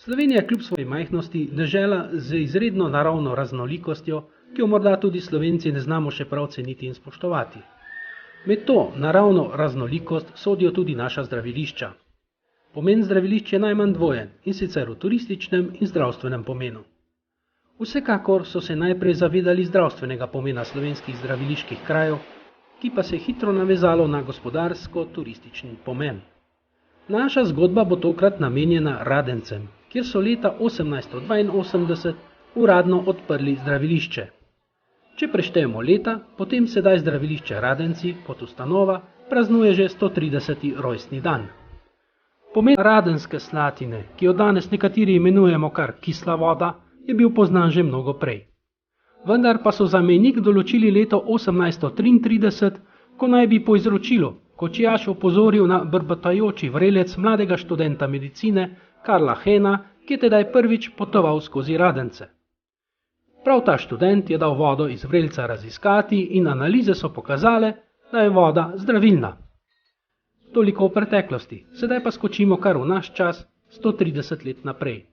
Slovenija je kljub svoji majhnosti dežela z izredno naravno raznolikostjo, ki jo morda tudi Slovenci ne znamo še prav ceniti in spoštovati. Med to naravno raznolikost sodijo tudi naša zdravilišča. Pomen zdravilišč je najmanj dvojen, in sicer v turističnem in zdravstvenem pomenu. Vsekakor so se najprej zavedali zdravstvenega pomena slovenskih zdraviliških krajev, ki pa se je hitro navezalo na gospodarsko-turistični pomen. Naša zgodba bo tokrat namenjena Radencem, kjer so leta 1882 uradno odprli zdravilišče. Če preštejemo leta, potem sedaj zdravilišče Radenci kot ustanova praznuje že 130. rojstni dan. Pomen radenske slatine, ki jo danes nekateri imenujemo kar kisla voda, je bil poznan že mnogo prej. Vendar pa so za mejnik določili leto 1833, ko naj bi po izročilu Kočijaš opozoril na brbatajoči vrelec mladega študenta medicine Karla Hena, ki je tedaj prvič potoval skozi Radence. Prav ta študent je dal vodo iz vrelca raziskati in analize so pokazale, da je voda zdravilna. Toliko o preteklosti, sedaj pa skočimo kar v naš čas, 130 let naprej.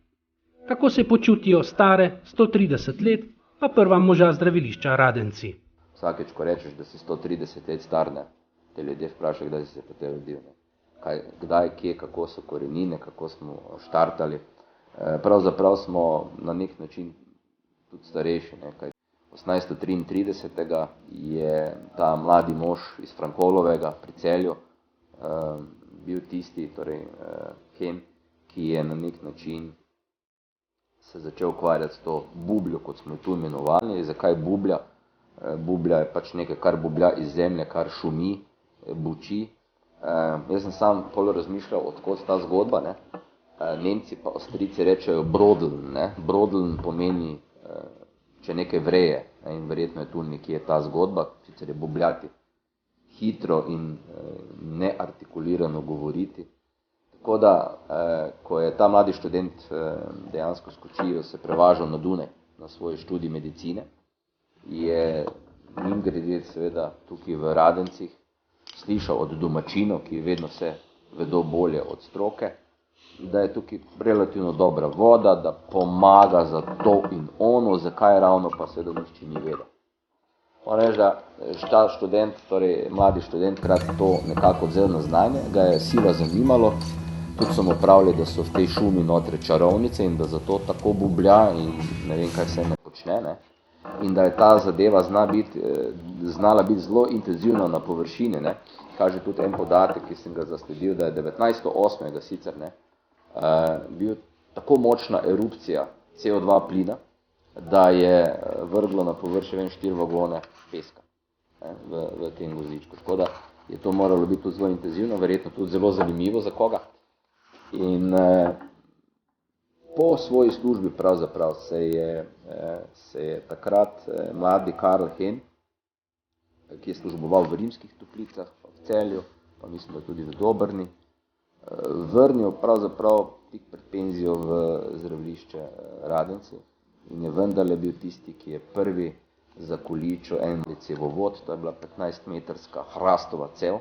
Kako se počutijo stare 130 let, pa prva moža zdravilišča Radenci? Vsakeč, ko rečeš, da si 130 let star, ne, te ljudje vprašajo, kdaj si se potem rodil. Kdaj, kje, kako so korenine, kako smo štartali. Pravzaprav smo na nek način tudi starejši. 1833. je ta mladi mož iz Frankolovega pri Celju bil tisti, torej Hen, ki je na nek način se začel ukvarjati s to bubljo, kot smo jo tu imenovali. Zakaj bublja? Bublja je pač nekaj, kar bublja iz zemlje, kar šumi, buči. Jaz sem sam pol razmišljal, odkot ta zgodba. Ne? Nemci pa Avstrijci rečejo brodeln. Ne? Brodeln pomeni, če nekaj vreje. Ne? In verjetno je tu nekje ta zgodba, sicer je bubljati hitro in neartikulirano govoriti. Tako da, ko je ta mladi študent dejansko skočil, se prevažal na Dunaj na svoj študij medicine, je mimogrede seveda tukaj v Radencih slišal od domačinov, ki vedno vse vedo bolje od stroke, da je tukaj relativno dobra voda, da pomaga za to in ono, zakaj ravno pa seveda nišče ni vedel. Moram reči, da ta študent, torej mladi študent, krat to nekako vzel na znanje, ga je sila zanimalo, tudi so mu pravili, da so v tej šumi notre čarovnice in da zato tako bublja in ne vem, kaj se ne počne, ne? In da je ta zadeva znala biti zelo intenzivna na površini. Ne? Kaže tudi en podatek, ki sem ga zasledil, da je 1908. sicer bil tako močna erupcija CO2 plina, da je vrglo na površje 4 vagone peska v tem vozičku. Tako da je to moralo biti tudi zelo intenzivno, verjetno tudi zelo zanimivo za koga. In po svoji službi pravzaprav se je takrat mladi Karl Hen, ki je služboval v Rimskih Toplicah, pa v Celju, pa mislim, da tudi v Dobrni, vrnil pravzaprav tik pred penzijo v zdravilišče Radenci in je vendarle bil tisti, ki je prvi zakoličil en cevovod, to je bila 15-metrska hrastova cev,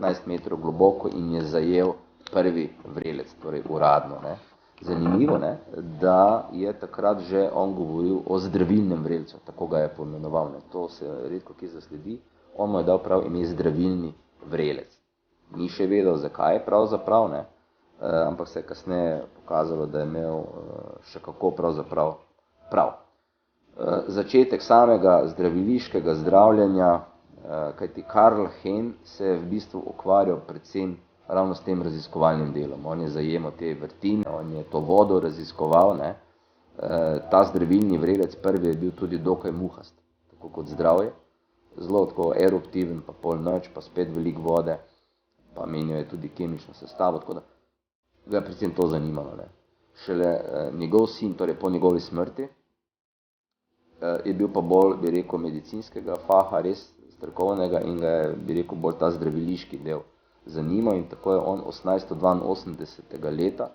15 metrov globoko in je zajel prvi vrelec, torej uradno. Ne. Zanimivo, ne, da je takrat že on govoril o zdravilnem vrelcu, tako ga je pomenoval. Ne. To se redko kje zasledi. On mu je dal prav ime zdravilni vrelec. Ni še vedel, zakaj je pravzaprav, ne, ampak se je kasneje pokazalo, da je imel še kako pravzaprav prav. Začetek samega zdraviliškega zdravljenja, kajti Karl Hen se je v bistvu ukvarjal predvsem ravno s tem raziskovalnim delom. On je zajemal te vrtine, on je to vodo raziskoval. Ne. Ta zdravilni vrelec prvi je bil tudi dokaj muhast, tako kot zdravje. Zelo tako eruptiven, pa pol noč, pa spet veliko vode, pa menil je tudi kemično sestavo, tako da ga je predvsem to zanimalo. Ne. Šele njegov sin, torej po njegovi smrti, je bil pa bolj, bi rekel, medicinskega faha, res strokovnega in ga je, bi rekel, bolj ta zdraviliški del zanimal in tako je on 1882. leta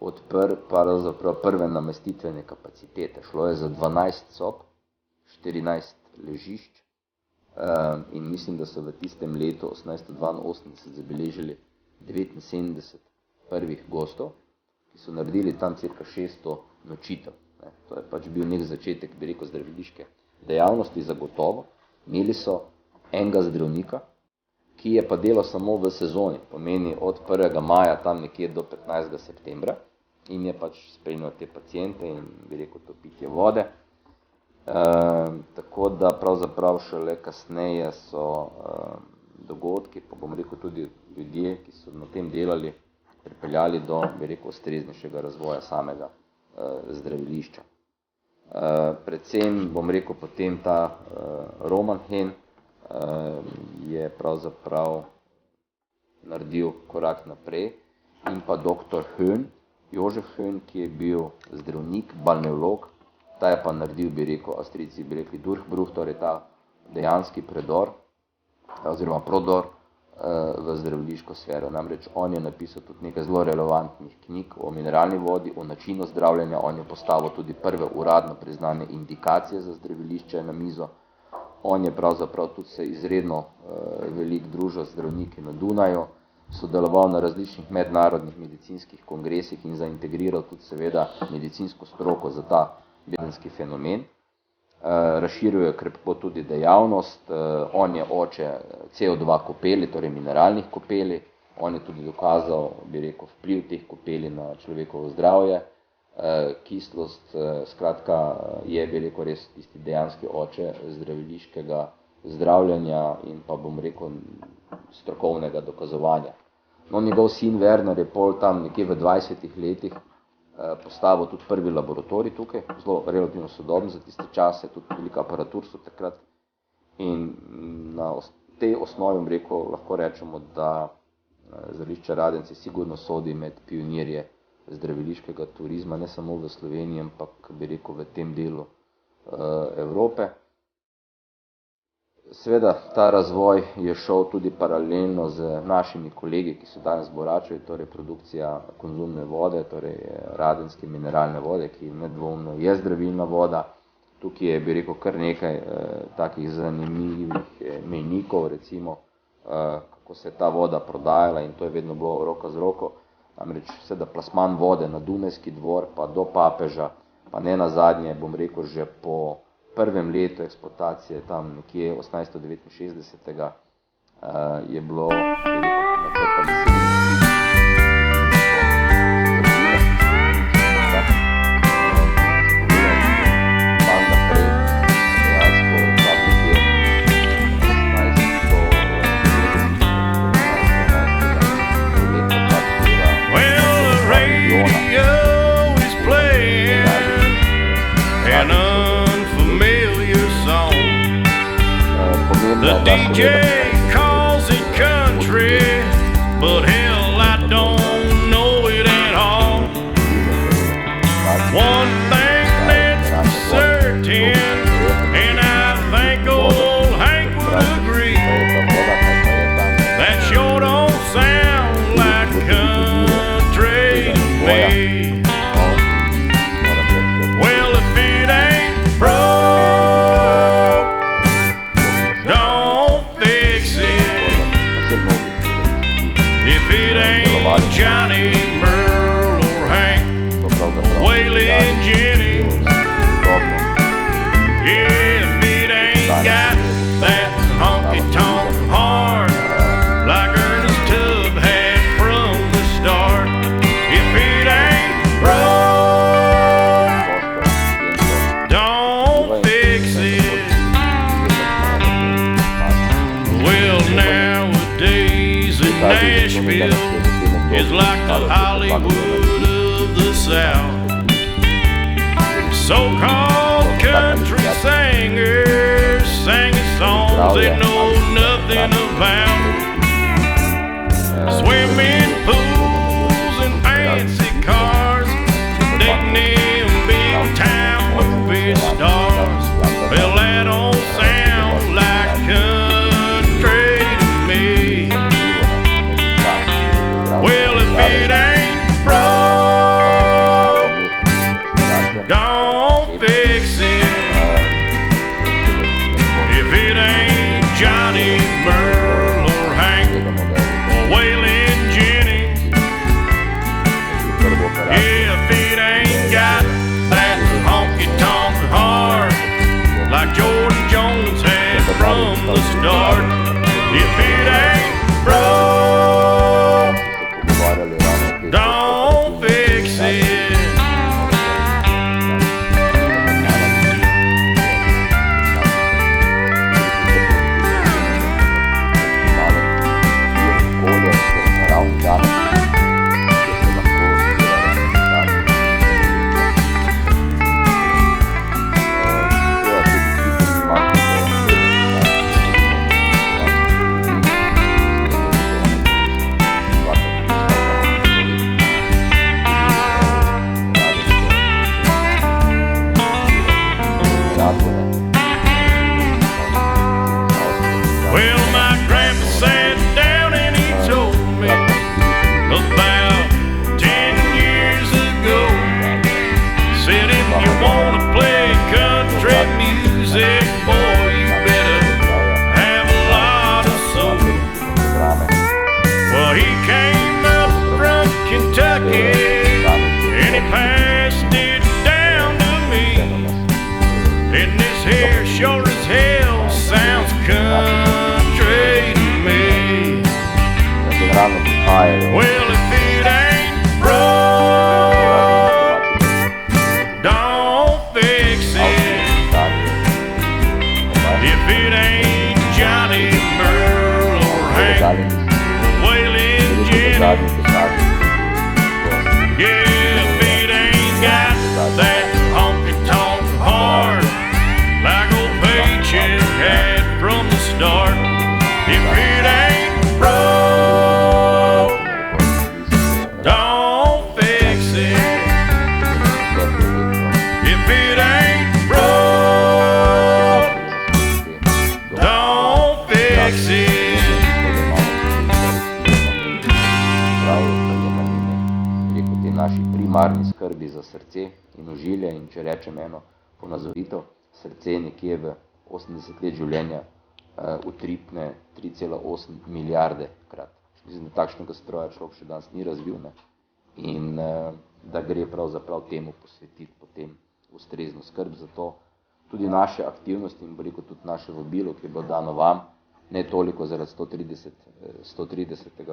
odprl pravzaprav prve namestitvene kapacitete. Šlo je za 12 sob, 14 ležišč in mislim, da so v tistem letu 1882 zabeležili 79 prvih gostov, ki so naredili tam cirka 600 nočitev. To je pač bil nek začetek, bi rekel, zdraviliške dejavnosti zagotovo. Imeli so enega zdravnika, ki je pa delal samo v sezoni, pomeni od 1. maja tam nekje do 15. septembra in je pač spremljal te paciente in bi rekel to pitje vode. Tako da pravzaprav šele kasneje so dogodki, pa bom rekel tudi ljudje, ki so na tem delali, pripeljali do, bi rekel, ustreznejšega razvoja samega zdravilišča. Predvsem, bom rekel, potem ta Roman Hen je pravzaprav naredil korak naprej in pa dr. Höhn, Jožef Höhn, ki je bil zdravnik, balneolog, ta je pa naredil, bi rekel, Avstrijci bi rekli Durchbruch, torej ta dejanski predor oziroma prodor v zdraviliško sfero. Namreč on je napisal tudi nekaj zelo relevantnih knjig o mineralni vodi, o načinu zdravljenja, on je postavil tudi prve uradno priznane indikacije za zdravilišče na mizo. On je pravzaprav tudi se izredno velik družil z zdravniki na Dunaju, sodeloval na različnih mednarodnih medicinskih kongresih in zaintegriral tudi seveda medicinsko stroko za ta vedenski fenomen. Razširil je krepko tudi dejavnost, on je oče CO2 kopeli, torej mineralnih kopeli, on je tudi dokazal, bi rekel, vpliv teh kopeli na človekovo zdravje, kislost, skratka je, bi rekel, res tisti dejanski oče zdraviliškega zdravljenja in pa, bom rekel, strokovnega dokazovanja. No, njegov sin Werner je pol tam nekje v 20 letih postavil tudi prvi laboratorij tukaj, zelo relativno sodoben za tiste čase, tudi velika aparatur so takrat. In na tej osnovi, bom rekel, lahko rečemo, da zdravilišče Radenci sigurno sodi med pionirje zdraviliškega turizma, ne samo v Sloveniji, ampak bi rekel v tem delu Evrope. Seveda, ta razvoj je šel tudi paralelno z našimi kolegi, ki so danes boračevi, torej produkcija konzumne vode, torej radenske mineralne vode, ki nedvomno je zdravilna voda. Tukaj je, bi rekel, kar nekaj takih zanimivih mejnikov, recimo, kako se je ta voda prodajala in to je vedno bilo roko z roko. Namreč seveda plasman vode na Dunajski dvor, pa do papeža, pa ne nazadnje, bom rekel, že po prvem letu eksploatacije, tam nekje 1869. Je bilo, bi rekel, načrpani The DJ calls it country, but hell, I don't know it at all. One thing that's certain, and I think old Hank would agree, that sure don't sound like country to me. Well, if it ain't broke, Johnny, Merle, or Hank, Waylon Jennings. Yeah, if it ain't got that honky-tonk heart like Ernest Tubb had from the start. If it ain't broke, don't fix it. Well, nowadays in Nashville is like the Hollywood of the South. So-called country singers singing songs they know nothing about. Swimming pools and fancy cars, dating them big time movie stars. Well, that don't sound like country to me. Well, if it ain't broke, don't fix it. If it ain't Johnny, Merle, sure as hell sounds country to me. Generalno prihajajo. Well, if it ain't broke, don't fix it. If it ain't Johnny Merle or Hank Waylon Jennings, yeah, if it ain't got that honky-tonk heart like old Paycheck had from the start, if it ain't broke, don't fix it. If it ain't broke, don't fix it. Rekel te naši primarni skrbi za srce in ožilje, in če rečem eno ponazoritev, srce nekje v 80 let življenja utripne 3,8 milijarde krat. Mislim, da takšnega stroja človek še danes ni razvil, ne? In da gre pravzaprav temu posvetiti potem ustrezno skrb za to. Tudi naše aktivnosti in veliko tudi naše vabilo, ki je bilo dano vam, ne toliko zaradi 130.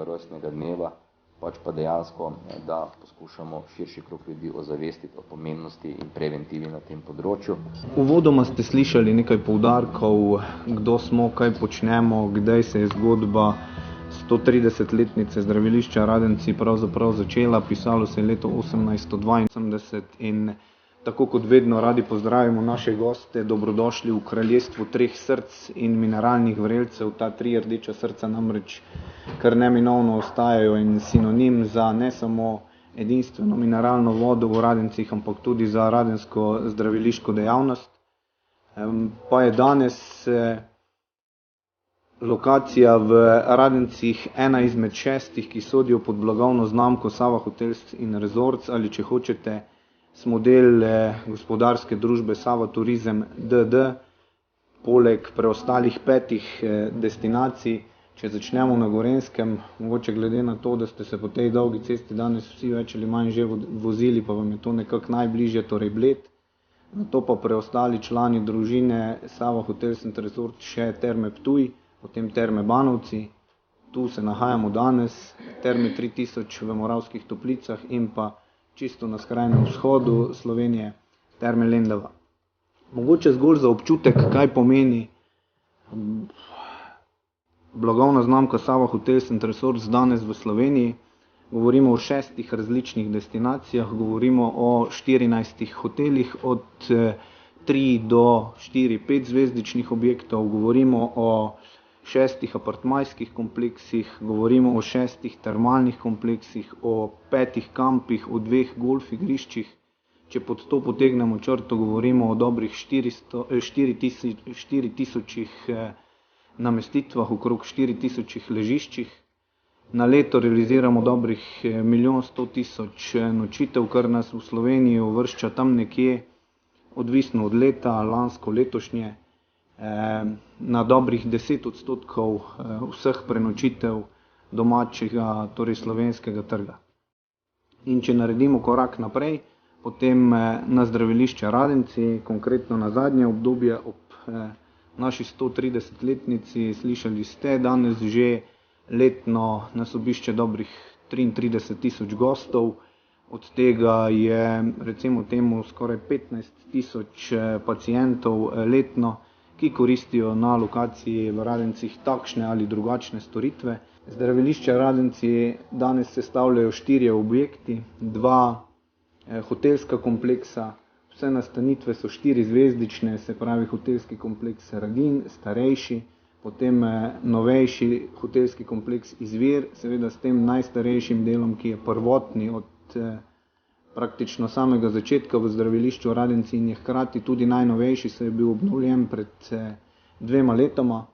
rojstnega dneva, pač pa dejansko, da poskušamo širši krog ljudi ozavestiti o pomembnosti in preventivi na tem področju. Uvodoma ste slišali nekaj poudarkov, kdo smo, kaj počnemo, kdaj se je zgodba 130-letnice zdravilišča Radenci pravzaprav začela. Pisalo se je leto 1882 in tako kot vedno radi pozdravimo naše goste, dobrodošli v kraljestvu treh src in mineralnih vrelcev. Ta tri rdeča srca namreč kar neminovno ostajajo in sinonim za ne samo edinstveno mineralno vodo v Radencih, ampak tudi za radensko zdraviliško dejavnost. Pa je danes lokacija v Radencih ena izmed 6, ki sodijo pod blagovno znamko Sava Hotels in Resorts, ali če hočete, smo del gospodarske družbe Sava Turizem d.d. Poleg preostalih 5 destinacij, če začnemo na Gorenjskem, mogoče glede na to, da ste se po tej dolgi cesti danes vsi več ali manj že vozili, pa vam je to nekako najbližje, torej Bled. Na to pa preostali člani družine Sava Hotels in Resort še Terme Ptuj, potem Terme Banovci, tu se nahajamo danes, Terme 3000 v Moravskih Toplicah in pa čisto na skrajnem vzhodu Slovenije, Terme Lendava. Mogoče zgolj za občutek, kaj pomeni blagovna znamka Sava Hotels and Resorts danes v Sloveniji. Govorimo o 6 različnih destinacijah, govorimo o 14 hotelih od 3 do 4-5 zvezdičnih objektov, govorimo o 6 apartmajskih kompleksih, govorimo o 6 termalnih kompleksih, o 5 kampih, o 2 golf igriščih. Če pod to potegnemo črto, govorimo o dobrih 4000 namestitvah, okrog 4000 ležiščih. Na leto realiziramo dobrih 1 100 000 nočitev, kar nas v Sloveniji uvršča tam nekje, odvisno od leta, lansko, letošnje, na dobrih 10% vseh prenočitev domačega, torej slovenskega trga. In če naredimo korak naprej, potem na zdravilišče Radenci, konkretno na zadnje obdobje ob naši 130-letnici, slišali ste, danes že letno nas obišče dobrih 33 000 gostov, od tega je recimo temu skoraj 15 000 pacientov letno, ki koristijo na lokaciji v Radencih takšne ali drugačne storitve. Zdravilišče Radenci danes sestavljajo 4 objekti, 2 hotelska kompleksa, vse nastanitve so 4 zvezdične, se pravi hotelski kompleks Radin, starejši, potem novejši hotelski kompleks Izvir, seveda s tem najstarejšim delom, ki je prvotni od praktično samega začetka v zdravilišču Radenci in je hkrati tudi najnovejši, se je bil obnovljen pred 2 letoma.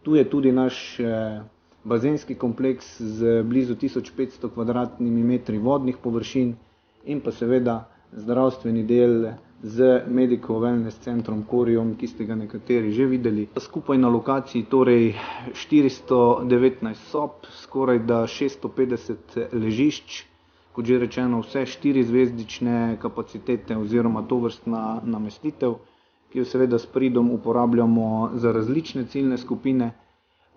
Tu je tudi naš bazenski kompleks z blizu 1500 kvadratnimi metri vodnih površin in pa seveda zdravstveni del z Medico Wellness centrom Koriom, ki ste ga nekateri že videli. Skupaj na lokaciji torej 419 sob, skoraj da 650 ležišč, kot že rečeno, vse 4 zvezdične kapacitete oziroma tovrstna namestitev, ki jo seveda s pridom uporabljamo za različne ciljne skupine.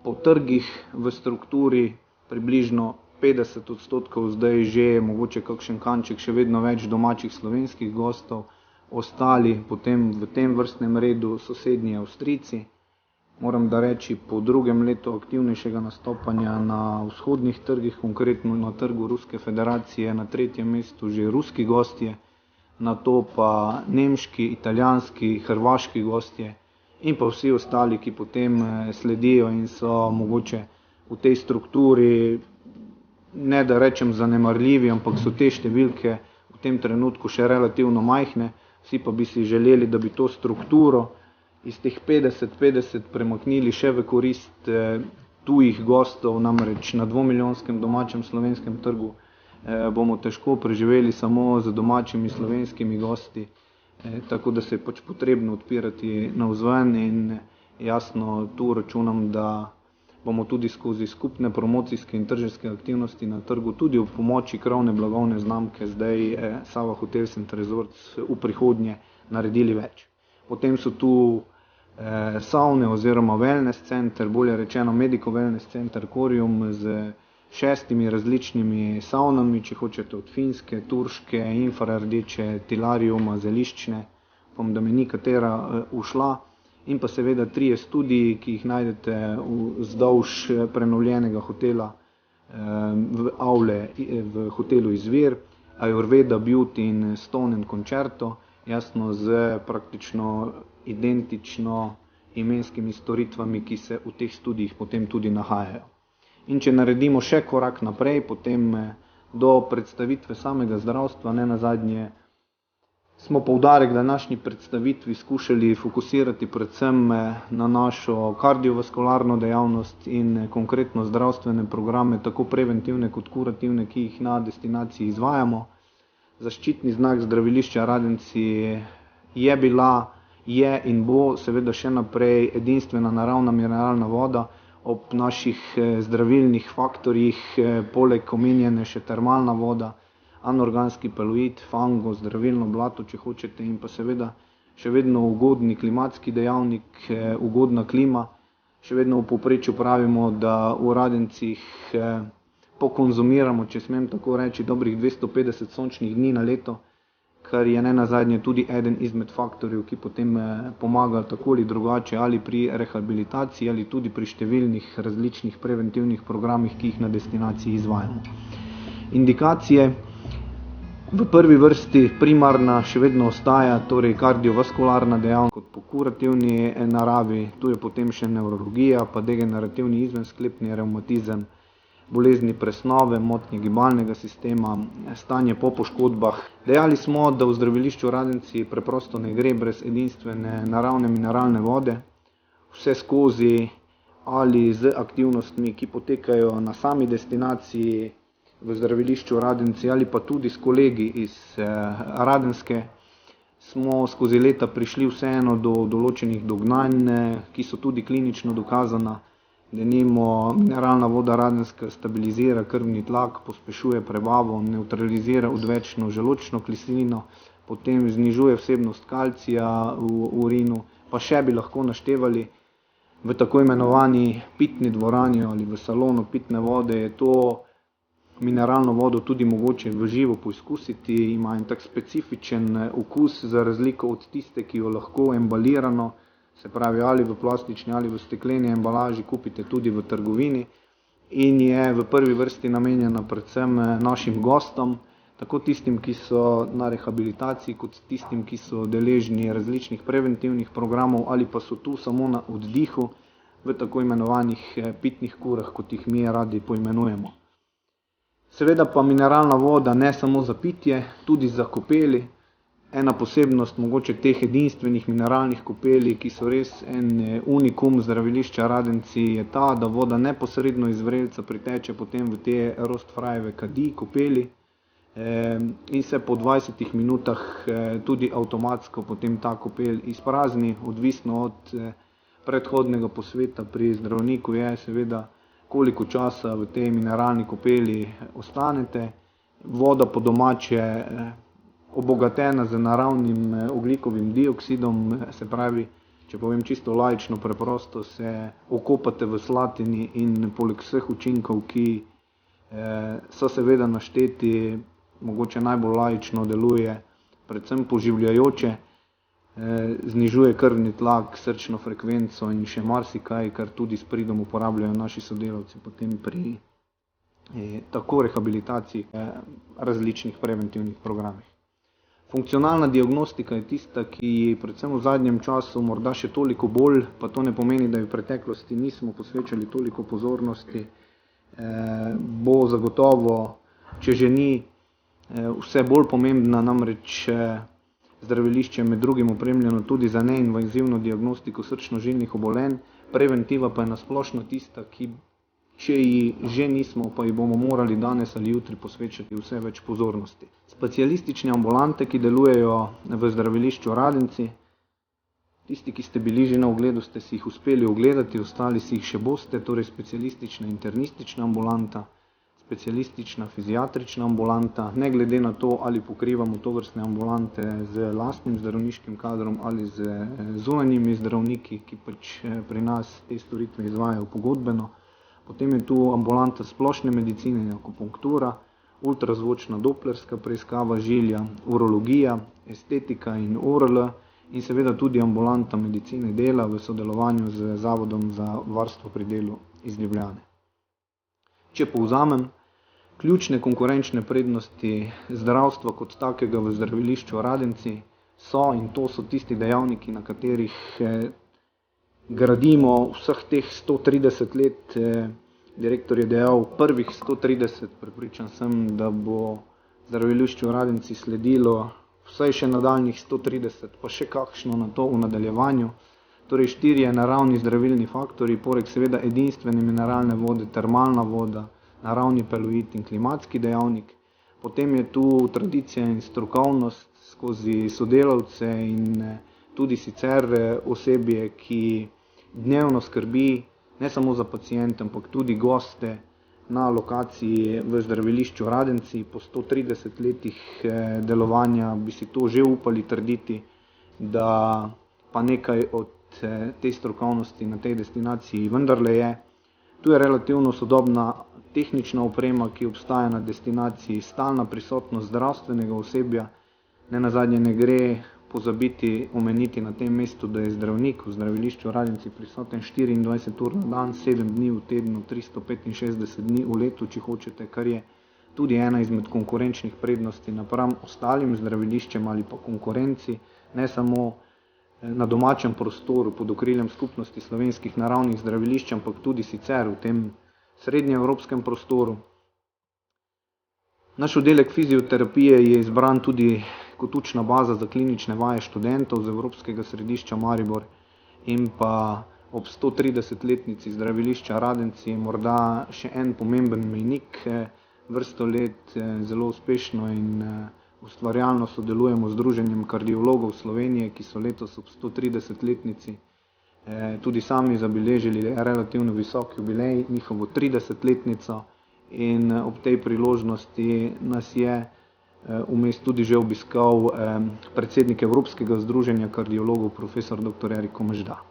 Po trgih v strukturi približno 50%, zdaj že mogoče kakšen kanček, še vedno več domačih slovenskih gostov, ostali potem v tem vrstnem redu sosednji Avstrijci. Moram da reči, po drugem letu aktivnejšega nastopanja na vzhodnih trgih, konkretno na trgu Ruske federacije, na tretjem mestu že ruski gostje, na to pa nemški, italijanski, hrvaški gostje in pa vsi ostali, ki potem sledijo in so mogoče v tej strukturi, ne da rečem zanemarljivi, ampak so te številke v tem trenutku še relativno majhne, vsi pa bi si želeli, da bi to strukturo iz teh 50-50 premaknili še v korist tujih gostov, namreč na 2-milijonskem domačem slovenskem trgu bomo težko preživeli samo z domačimi slovenskimi gosti, tako da se je pač potrebno odpirati navzven in jasno tu računam, da bomo tudi skozi skupne promocijske in trženjske aktivnosti na trgu, tudi v pomoči krovne blagovne znamke, zdaj Sava Hotels & Resorts v prihodnje naredili več. Potem so tu savne oziroma wellness center, bolje rečeno medico wellness center Corium z 6 različnimi savnami, če hočete od finske, turške, infrardeče, tilariuma, zeliščne, da mi ni katera ušla. In pa seveda 3 studiji, ki jih najdete vzdolž prenovljenega hotela v Aule v hotelu Izvir, Ayurveda, Beauty in Stone & Concerto, jasno z praktično identično imenskimi storitvami, ki se v teh studijih potem tudi nahajajo. In če naredimo še korak naprej, potem do predstavitve samega zdravstva, ne nazadnje, smo poudarek današnji predstavitvi skušali fokusirati predvsem na našo kardiovaskularno dejavnost in konkretno zdravstvene programe, tako preventivne kot kurativne, ki jih na destinaciji izvajamo. Zaščitni znak zdravilišča Radenci je bila, je in bo seveda še naprej edinstvena naravna mineralna voda, ob naših zdravilnih faktorjih, poleg omenjene še termalna voda, anorganski peloid, fango, zdravilno blato, če hočete, in pa seveda še vedno ugodni klimatski dejavnik, ugodna klima. Še vedno v povprečju pravimo, da v Radencih pokonzumiramo, če smem tako reči, dobrih 250 sončnih dni na leto, kar je ne nazadnje tudi eden izmed faktorjev, ki potem pomaga tako ali drugače ali pri rehabilitaciji ali tudi pri številnih različnih preventivnih programih, ki jih na destinaciji izvajamo. Indikacije v prvi vrsti primarna še vedno ostaja, torej kardiovaskularna dejavnost kot po kurativni naravi, tu je potem še nevrologija, pa degenerativni izvensklepni revmatizem, bolezni presnove, motnje gibalnega sistema, stanje po poškodbah. Dejali smo, da v zdravilišču Radenci preprosto ne gre brez edinstvene naravne mineralne vode, vse skozi ali z aktivnostmi, ki potekajo na sami destinaciji v zdravilišču Radenci ali pa tudi s kolegi iz Radenske, smo skozi leta prišli vseeno do določenih dognanj, ki so tudi klinično dokazana. Denimo mineralna voda Radenska stabilizira krvni tlak, pospešuje prebavo, nevtralizira odvečno želodčno kislino, potem znižuje vsebnost kalcija v urinu, pa še bi lahko naštevali. V tako imenovani pitni dvorani ali v salonu pitne vode je to mineralno vodo tudi mogoče v živo poizkusiti, ima en tak specifičen okus za razliko od tiste, ki jo lahko embalirano, se pravi ali v plastični ali v stekleni embalaži kupite tudi v trgovini in je v prvi vrsti namenjena predvsem našim gostom, tako tistim, ki so na rehabilitaciji, kot tistim, ki so deležni različnih preventivnih programov ali pa so tu samo na oddihu v tako imenovanih pitnih kurah, kot jih mi radi poimenujemo. Seveda pa mineralna voda ne samo za pitje, tudi za kopeli. Ena posebnost mogoče teh edinstvenih mineralnih kopeli, ki so res en unikum zdravilišča Radenci, je ta, da voda neposredno iz vrelca priteče potem v te rostfrajeve kadi, kopeli in se po 20 minutah tudi avtomatsko potem ta kopel izprazni, odvisno od predhodnega posveta pri zdravniku je seveda, koliko časa v tej mineralni kopeli ostanete. Voda po domače obogatena z naravnim ogljikovim dioksidom, se pravi, če povem čisto laično preprosto, se okopate v Slatini in poleg vseh učinkov, ki so seveda našteti, mogoče najbolj laično deluje, predvsem poživljajoče, znižuje krvni tlak, srčno frekvenco in še marsikaj, kar tudi s pridom uporabljajo naši sodelavci potem pri tako rehabilitaciji različnih preventivnih programih. Funkcionalna diagnostika je tista, ki predvsem v zadnjem času morda še toliko bolj, pa to ne pomeni, da v preteklosti nismo posvečali toliko pozornosti, bo zagotovo, če že ni, vse bolj pomembna, namreč zdravilišče med drugim opremljeno tudi za neinvazivno diagnostiko srčno-žilnih obolenj, preventiva pa je nasplošno tista, ki, če ji že nismo, pa ji bomo morali danes ali jutri posvečati vse več pozornosti. Specialistične ambulante, ki delujejo v zdravilišču Radenci, tisti, ki ste bili že na ogledu, ste si jih uspeli ogledati, ostali si jih še boste, torej specialistična internistična ambulanta, specialistična fiziatrična ambulanta, ne glede na to, ali pokrivamo tovrstne ambulante z lastnim zdravniškim kadrom ali z zunanjimi zdravniki, ki pač pri nas te storitve izvajajo pogodbeno. Potem je tu ambulanta splošne medicine in akupunktura, ultrazvočna doplerska preiskava žilja, urologija, estetika in ORL in seveda tudi ambulanta medicine dela v sodelovanju z Zavodom za varstvo pri delu iz Ljubljane. Če povzamem, ključne konkurenčne prednosti zdravstva kot takega v zdravilišču Radenci so, in to so tisti dejavniki, na katerih gradimo vseh teh 130 let, direktor je dejal prvih 130, prepričan sem, da bo zdravilišču Radenci sledilo vsaj še nadaljnjih 130, pa še kakšno na to v nadaljevanju. Torej 4 naravni zdravilni faktori, poleg seveda edinstvene mineralne vode, termalna voda, naravni peloid in klimatski dejavnik. Potem je tu tradicija in strokovnost skozi sodelavce in tudi sicer osebje, ki dnevno skrbi ne samo za paciente, ampak tudi goste na lokaciji v zdravilišču Radenci. Po 130 letih delovanja bi si to že upali trditi, da pa nekaj od te strokovnosti na tej destinaciji vendarle je. Tu je relativno sodobna tehnična oprema, ki obstaja na destinaciji, stalna prisotnost zdravstvenega osebja. Nenazadnje ne gre pozabiti omeniti na tem mestu, da je zdravnik v zdravilišču Radenci prisoten 24 ur na dan, 7 dni v tednu, 365 dni v letu, či hočete, kar je tudi ena izmed konkurenčnih prednosti napram ostalim zdraviliščem ali pa konkurenci, ne samo na domačem prostoru pod okriljem Skupnosti slovenskih naravnih zdravilišč, ampak tudi sicer v tem srednjeevropskem prostoru. Naš oddelek fizioterapije je izbran tudi kot učna baza za klinične vaje študentov z Evropskega središča Maribor in pa ob 130-letnici zdravilišča Radenci je morda še en pomemben mejnik. Vrsto let zelo uspešno in ustvarjalno sodelujemo z Združenjem kardiologov Slovenije, ki so letos ob 130-letnici tudi sami zabeležili relativno visok jubilej, njihovo 30-letnico, in ob tej priložnosti nas je vmes tudi že obiskal predsednik Evropskega združenja kardiologov, profesor dr. Erik Komežda.